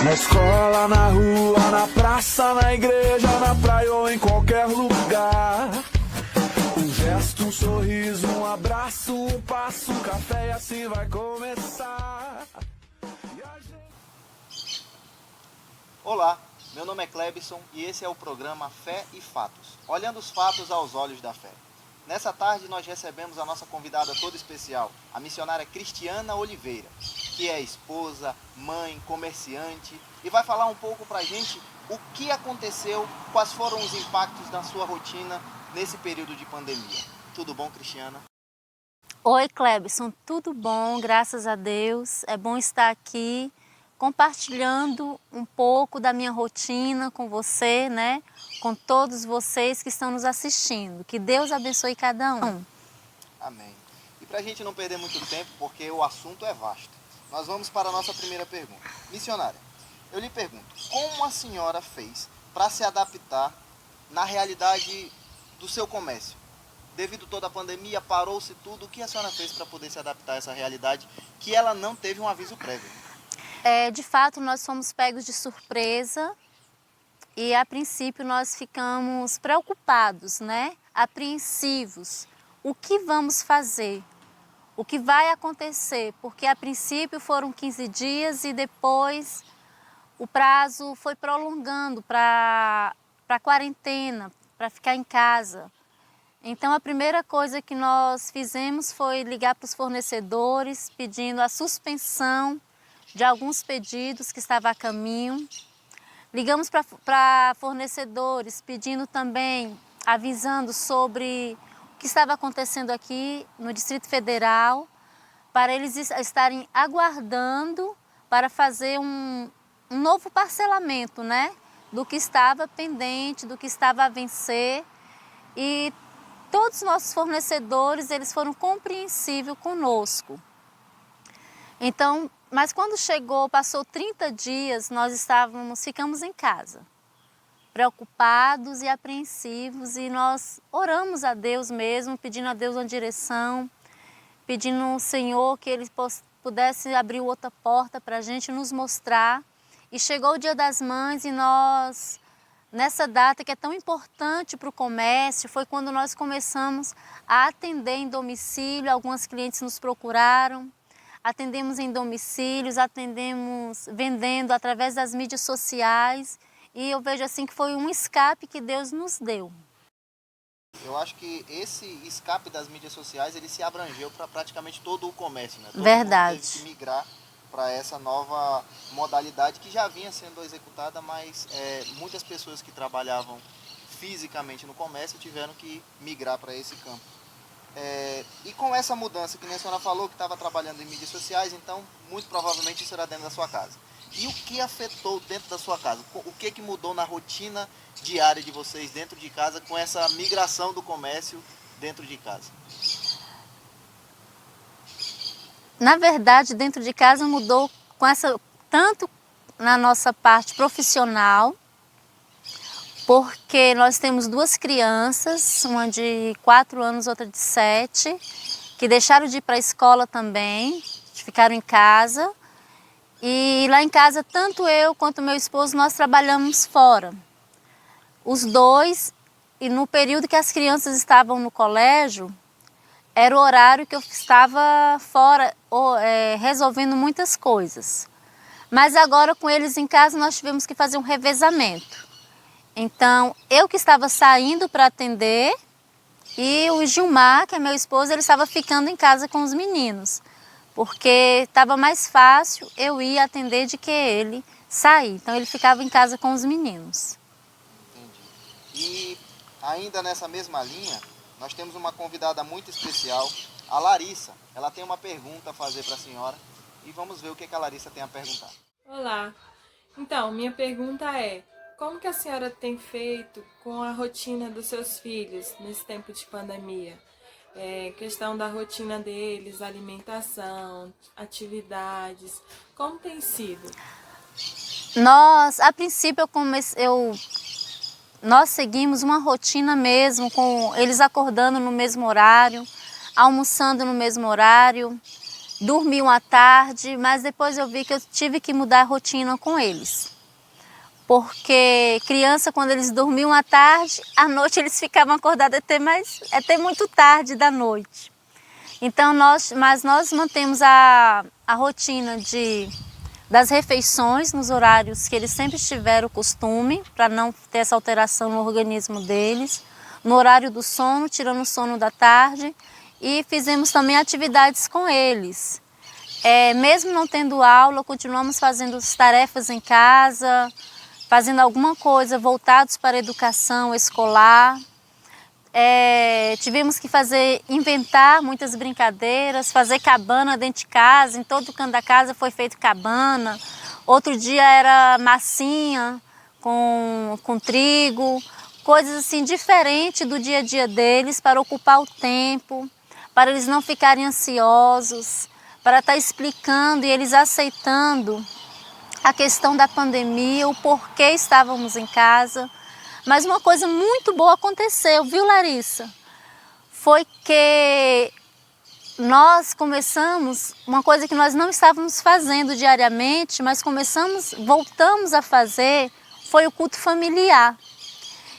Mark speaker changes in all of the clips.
Speaker 1: Na escola, na rua, na praça, na igreja, na praia ou em qualquer lugar. Um gesto, um sorriso, um abraço, um passo, um café e assim vai começar.
Speaker 2: Olá, meu nome é Clebson e esse é o programa Fé e Fatos, olhando os fatos aos olhos da fé. Nessa tarde nós recebemos a nossa convidada toda especial, a missionária Cristiana Oliveira, que é esposa, mãe, comerciante e vai falar um pouco pra gente o que aconteceu, quais foram os impactos na sua rotina nesse período de pandemia. Tudo bom, Cristiana?
Speaker 3: Oi, Clebson, tudo bom? Graças a Deus. É bom estar aqui compartilhando um pouco da minha rotina com você, né? Com todos vocês que estão nos assistindo. Que Deus abençoe cada um.
Speaker 2: Amém. E para a gente não perder muito tempo, porque o assunto é vasto, nós vamos para a nossa primeira pergunta. Missionária, eu lhe pergunto, como a senhora fez para se adaptar na realidade do seu comércio? Devido a toda a pandemia, parou-se tudo. O que a senhora fez para poder se adaptar a essa realidade que ela não teve um aviso prévio?
Speaker 3: De fato, nós fomos pegos de surpresa e, a princípio, nós ficamos preocupados, né? Apreensivos. O que vamos fazer? O que vai acontecer? Porque, a princípio, foram 15 dias e depois o prazo foi prolongando para quarentena, para ficar em casa. Então, a primeira coisa que nós fizemos foi ligar para os fornecedores, pedindo a suspensão de alguns pedidos que estavam a caminho. Ligamos para fornecedores, pedindo também, avisando sobre o que estava acontecendo aqui no Distrito Federal, para eles estarem aguardando para fazer um novo parcelamento, né? Do que estava pendente, do que estava a vencer. E todos os nossos fornecedores, eles foram compreensíveis conosco. Então, mas quando passou 30 dias, ficamos em casa, preocupados e apreensivos, e nós oramos a Deus mesmo, pedindo a Deus uma direção, pedindo ao Senhor que Ele pudesse abrir outra porta para a gente nos mostrar. E chegou o Dia das Mães e nós, nessa data que é tão importante para o comércio, foi quando nós começamos a atender em domicílio. Algumas clientes nos procuraram, atendemos em domicílios, atendemos vendendo através das mídias sociais, e eu vejo assim que foi um escape que Deus nos deu.
Speaker 2: Eu acho que esse escape das mídias sociais, ele se abrangeu para praticamente todo o comércio, né? Todo
Speaker 3: Verdade.
Speaker 2: mundo teve que migrar para essa nova modalidade que já vinha sendo executada, mas muitas pessoas que trabalhavam fisicamente no comércio tiveram que migrar para esse campo. E com essa mudança que a senhora falou, que estava trabalhando em mídias sociais, então muito provavelmente isso era dentro da sua casa. E o que afetou dentro da sua casa? O que mudou na rotina diária de vocês dentro de casa com essa migração do comércio dentro de casa?
Speaker 3: Na verdade, dentro de casa mudou tanto na nossa parte profissional, porque nós temos duas crianças, uma de 4 anos, outra de 7, que deixaram de ir para a escola também, ficaram em casa. E lá em casa, tanto eu quanto meu esposo, nós trabalhamos fora. Os dois, e no período que as crianças estavam no colégio, era o horário que eu estava fora, resolvendo muitas coisas. Mas agora, com eles em casa, nós tivemos que fazer um revezamento. Então, eu que estava saindo para atender, e o Gilmar, que é meu esposo, ele estava ficando em casa com os meninos, porque estava mais fácil eu ir atender do que ele sair. Então, ele ficava em casa com os meninos.
Speaker 2: Entendi. E ainda nessa mesma linha, nós temos uma convidada muito especial, a Larissa. Ela tem uma pergunta a fazer para a senhora e vamos ver o que a Larissa tem a perguntar.
Speaker 4: Olá, então minha pergunta é: como que a senhora tem feito com a rotina dos seus filhos nesse tempo de pandemia? Questão da rotina deles, alimentação, atividades, como tem sido?
Speaker 3: A princípio, nós seguimos uma rotina mesmo, com eles acordando no mesmo horário, almoçando no mesmo horário, dormiam à tarde, mas depois eu vi que eu tive que mudar a rotina com eles. Porque criança, quando eles dormiam à tarde, à noite eles ficavam acordados até muito tarde da noite. Então nós mantemos a rotina das refeições nos horários que eles sempre tiveram o costume, para não ter essa alteração no organismo deles. No horário do sono, tirando o sono da tarde, e fizemos também atividades com eles. Mesmo não tendo aula, continuamos fazendo as tarefas em casa, fazendo alguma coisa voltados para a educação escolar. Tivemos que inventar muitas brincadeiras, fazer cabana dentro de casa, em todo canto da casa foi feito cabana. Outro dia era massinha com trigo, coisas assim diferentes do dia a dia deles para ocupar o tempo, para eles não ficarem ansiosos, para estar explicando e eles aceitando a questão da pandemia, o porquê estávamos em casa. Mas uma coisa muito boa aconteceu, viu, Larissa? Foi que nós começamos, uma coisa que nós não estávamos fazendo diariamente, mas voltamos a fazer, foi o culto familiar.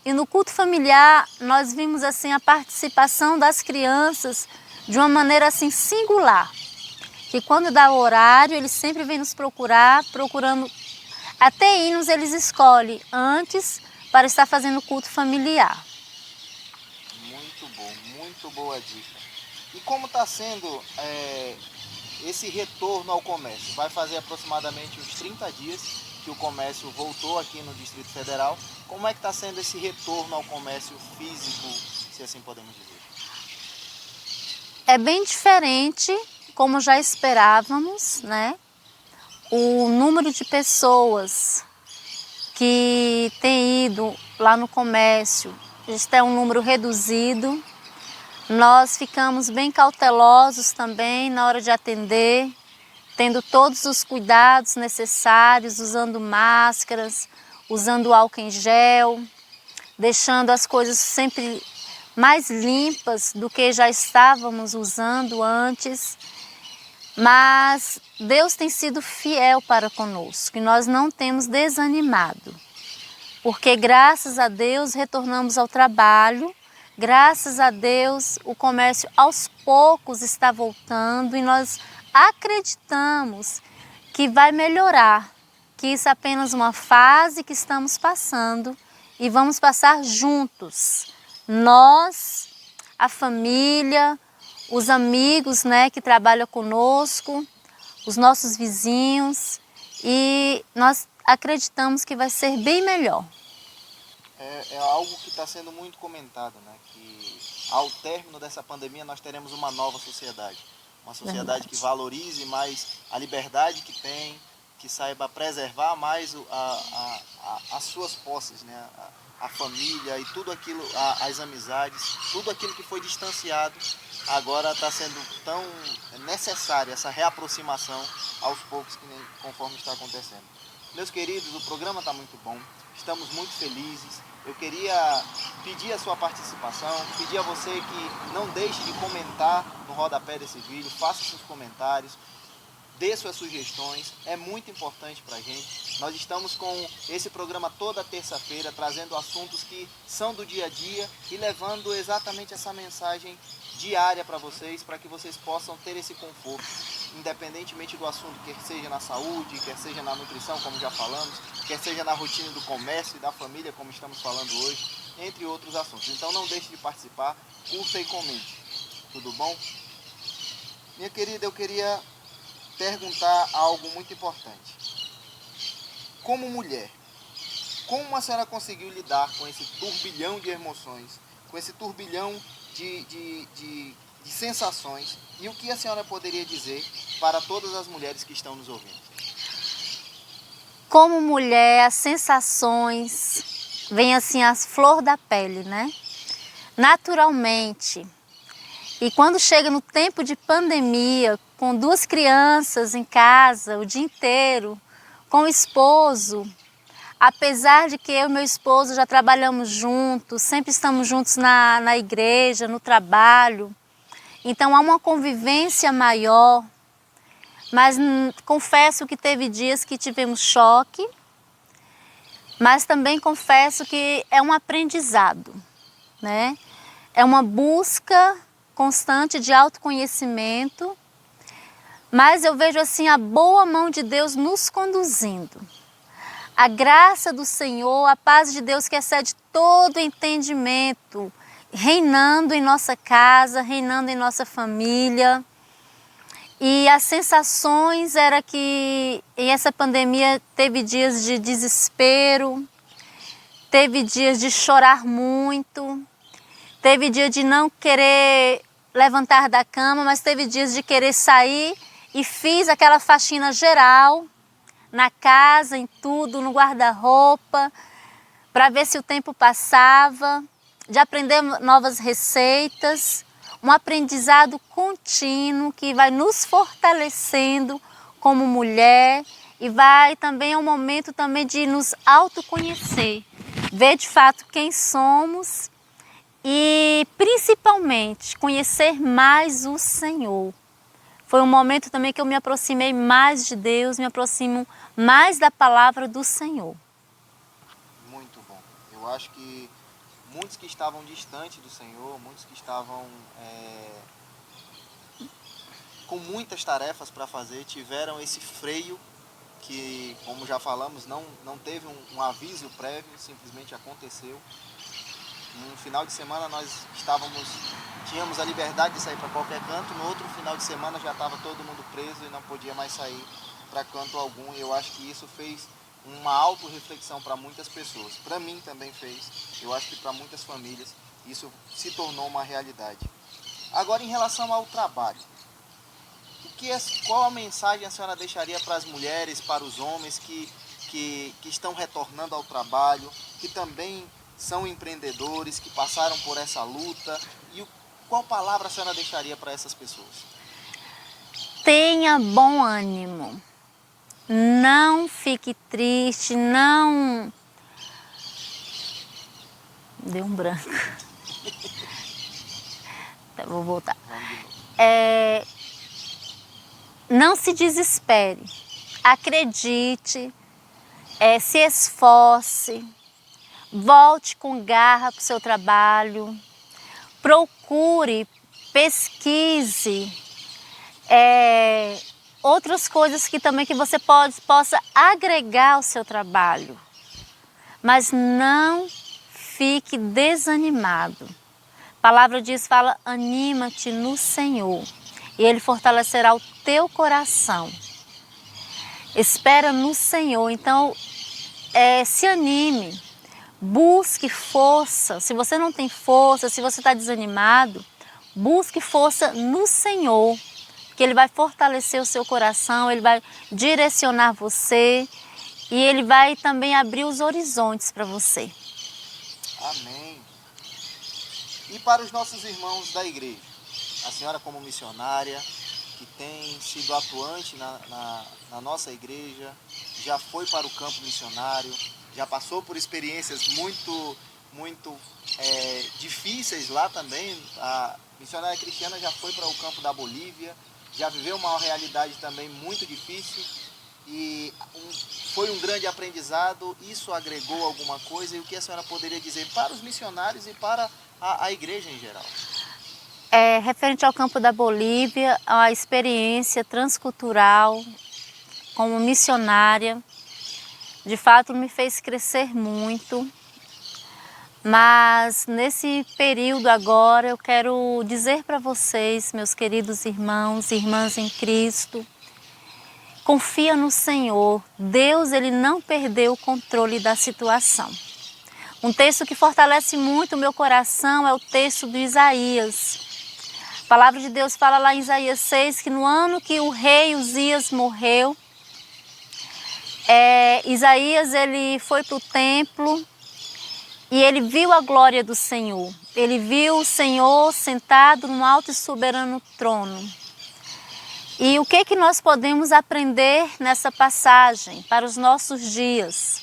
Speaker 3: E no culto familiar nós vimos assim a participação das crianças de uma maneira assim singular. Que quando dá o horário, eles sempre vêm nos procurando, até hinos eles escolhem antes para estar fazendo culto familiar.
Speaker 2: Muito bom, muito boa dica. E como está sendo esse retorno ao comércio? Vai fazer aproximadamente uns 30 dias que o comércio voltou aqui no Distrito Federal. Como é que está sendo esse retorno ao comércio físico, se assim podemos dizer?
Speaker 3: É bem diferente, como já esperávamos, né? O número de pessoas que tem ido lá no comércio está um número reduzido. Nós ficamos bem cautelosos também na hora de atender, tendo todos os cuidados necessários, usando máscaras, usando álcool em gel, deixando as coisas sempre mais limpas do que já estávamos usando antes. Mas Deus tem sido fiel para conosco e nós não temos desanimado, porque graças a Deus retornamos ao trabalho, graças a Deus o comércio aos poucos está voltando e nós acreditamos que vai melhorar, que isso é apenas uma fase que estamos passando e vamos passar juntos, nós, a família, os amigos, né, que trabalham conosco, os nossos vizinhos, e nós acreditamos que vai ser bem melhor.
Speaker 2: É algo que está sendo muito comentado, né, que ao término dessa pandemia nós teremos uma nova sociedade. Uma sociedade que valorize mais a liberdade que tem, que saiba preservar mais as suas posses, né, a família e tudo aquilo, as amizades, tudo aquilo que foi distanciado. Agora está sendo tão necessária essa reaproximação aos poucos, conforme está acontecendo. Meus queridos, o programa está muito bom, estamos muito felizes. Eu queria pedir a sua participação, pedir a você que não deixe de comentar no rodapé desse vídeo, faça seus comentários, dê suas sugestões, é muito importante para a gente. Nós estamos com esse programa toda terça-feira, trazendo assuntos que são do dia a dia e levando exatamente essa mensagem diária para que vocês possam ter esse conforto, independentemente do assunto, quer seja na saúde, quer seja na nutrição, como já falamos, quer seja na rotina do comércio e da família, como estamos falando hoje, entre outros assuntos. Então não deixe de participar, curta e comente. Tudo bom? Minha querida, eu queria perguntar algo muito importante. Como mulher, como a senhora conseguiu lidar com esse turbilhão de emoções, com esse turbilhão de sensações, e o que a senhora poderia dizer para todas as mulheres que estão nos ouvindo?
Speaker 3: Como mulher, as sensações vêm assim as flor da pele, né? Naturalmente. E quando chega no tempo de pandemia, com 2 crianças em casa o dia inteiro, com o esposo, apesar de que eu e meu esposo já trabalhamos juntos, sempre estamos juntos na igreja, no trabalho, então há uma convivência maior, mas confesso que teve dias que tivemos choque, mas também confesso que é um aprendizado, né? É uma busca constante de autoconhecimento, mas eu vejo assim a boa mão de Deus nos conduzindo. A graça do Senhor, a paz de Deus que excede todo entendimento, reinando em nossa casa, reinando em nossa família. E as sensações era que em essa pandemia teve dias de desespero, teve dias de chorar muito, teve dia de não querer levantar da cama, mas teve dias de querer sair e fiz aquela faxina geral na casa, em tudo, no guarda-roupa, para ver se o tempo passava, de aprender novas receitas, um aprendizado contínuo que vai nos fortalecendo como mulher e vai também é um momento também de nos autoconhecer, ver de fato quem somos e principalmente conhecer mais o Senhor. Foi um momento também que eu me aproximei mais de Deus, me aproximo mais da palavra do Senhor.
Speaker 2: Muito bom. Eu acho que muitos que estavam distantes do Senhor, muitos que estavam com muitas tarefas para fazer, tiveram esse freio que, como já falamos, não teve um aviso prévio, simplesmente aconteceu. No final de semana nós tínhamos a liberdade de sair para qualquer canto, no outro final de semana já estava todo mundo preso e não podia mais sair para canto algum. E eu acho que isso fez uma autorreflexão para muitas pessoas. Para mim também fez, eu acho que para muitas famílias isso se tornou uma realidade. Agora, em relação ao trabalho, qual a mensagem a senhora deixaria para as mulheres, para os homens que estão retornando ao trabalho, que também são empreendedores, que passaram por essa luta? E qual palavra a senhora deixaria para essas pessoas?
Speaker 3: Tenha bom ânimo. Não fique triste, não... Deu um branco. Vou voltar. Não se desespere. Acredite, se esforce, volte com garra para o seu trabalho, procure, pesquise outras coisas que também que você possa agregar ao seu trabalho. Mas não fique desanimado. A palavra fala, anima-te no Senhor e Ele fortalecerá o teu coração. Espera no Senhor, então se anime, busque força. Se você não tem força, se você está desanimado, busque força no Senhor, que Ele vai fortalecer o seu coração, Ele vai direcionar você e Ele vai também abrir os horizontes para você.
Speaker 2: Amém. E para os nossos irmãos da igreja, a senhora como missionária, que tem sido atuante na nossa igreja, já foi para o campo missionário, já passou por experiências muito difíceis lá também. A missionária cristiana já foi para o campo da Bolívia, já viveu uma realidade também muito difícil e foi um grande aprendizado. Isso agregou alguma coisa? E o que a senhora poderia dizer para os missionários e para a igreja em geral?
Speaker 3: Referente ao campo da Bolívia, a experiência transcultural como missionária, de fato me fez crescer muito, mas nesse período agora eu quero dizer para vocês, meus queridos irmãos e irmãs em Cristo, confia no Senhor. Deus, Ele não perdeu o controle da situação. Um texto que fortalece muito o meu coração é o texto de Isaías. A palavra de Deus fala lá em Isaías 6 que no ano que o rei Uzias morreu, Isaías ele foi para o templo e ele viu a glória do Senhor. Ele viu o Senhor sentado num alto e soberano trono. E o que nós podemos aprender nessa passagem para os nossos dias?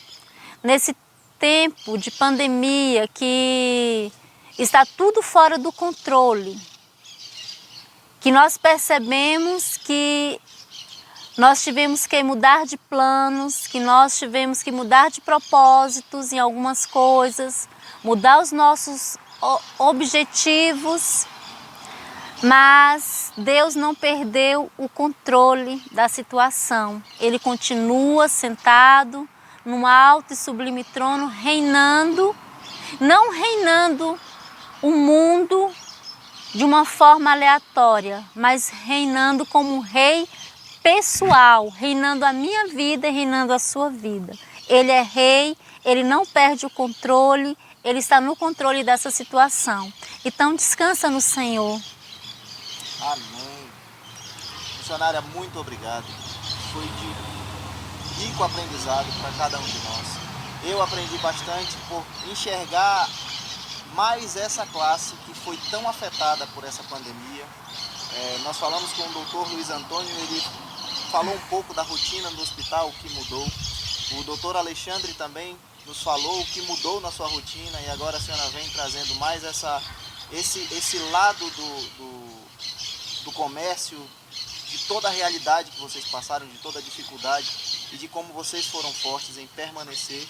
Speaker 3: Nesse tempo de pandemia que está tudo fora do controle, que nós percebemos que nós tivemos que mudar de planos, que nós tivemos que mudar de propósitos em algumas coisas, mudar os nossos objetivos, mas Deus não perdeu o controle da situação. Ele continua sentado num alto e sublime trono, reinando, não reinando o mundo de uma forma aleatória, mas reinando como um rei pessoal, reinando a minha vida e reinando a sua vida. Ele é rei, ele não perde o controle, ele está no controle dessa situação. Então descansa no Senhor.
Speaker 2: Amém. Missionária, muito obrigado. Foi de rico aprendizado para cada um de nós. Eu aprendi bastante por enxergar mais essa classe que foi tão afetada por essa pandemia. Nós falamos com o doutor Luiz Antônio, ele falou um pouco da rotina do hospital, o que mudou. O doutor Alexandre também nos falou o que mudou na sua rotina, e agora a senhora vem trazendo mais esse lado do comércio, de toda a realidade que vocês passaram, de toda a dificuldade e de como vocês foram fortes em permanecer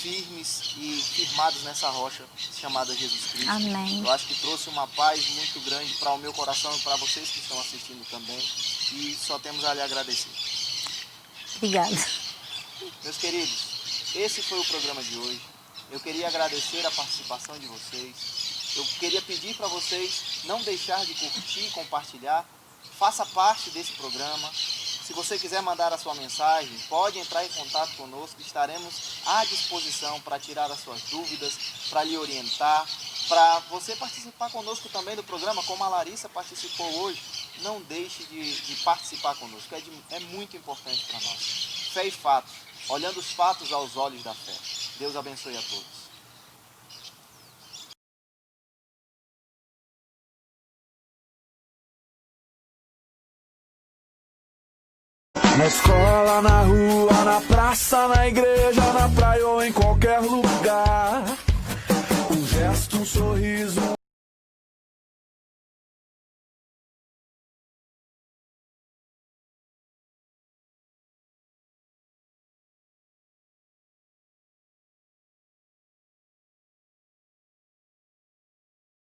Speaker 2: firmes e firmados nessa rocha chamada Jesus Cristo.
Speaker 3: Amém.
Speaker 2: Eu acho que trouxe uma paz muito grande para o meu coração e para vocês que estão assistindo também, e só temos a lhe agradecer.
Speaker 3: Obrigada.
Speaker 2: Meus queridos, esse foi o programa de hoje. Eu queria agradecer a participação de vocês. Eu queria pedir para vocês não deixar de curtir, compartilhar. Faça parte desse programa. Se você quiser mandar a sua mensagem, pode entrar em contato conosco. Estaremos à disposição para tirar as suas dúvidas, para lhe orientar, para você participar conosco também do programa, como a Larissa participou hoje. Não deixe de participar conosco, é muito importante para nós. Fé e fatos, olhando os fatos aos olhos da fé. Deus abençoe a todos.
Speaker 1: Na escola, na rua, na praça, na igreja, na praia ou em qualquer lugar. Um gesto, um sorriso,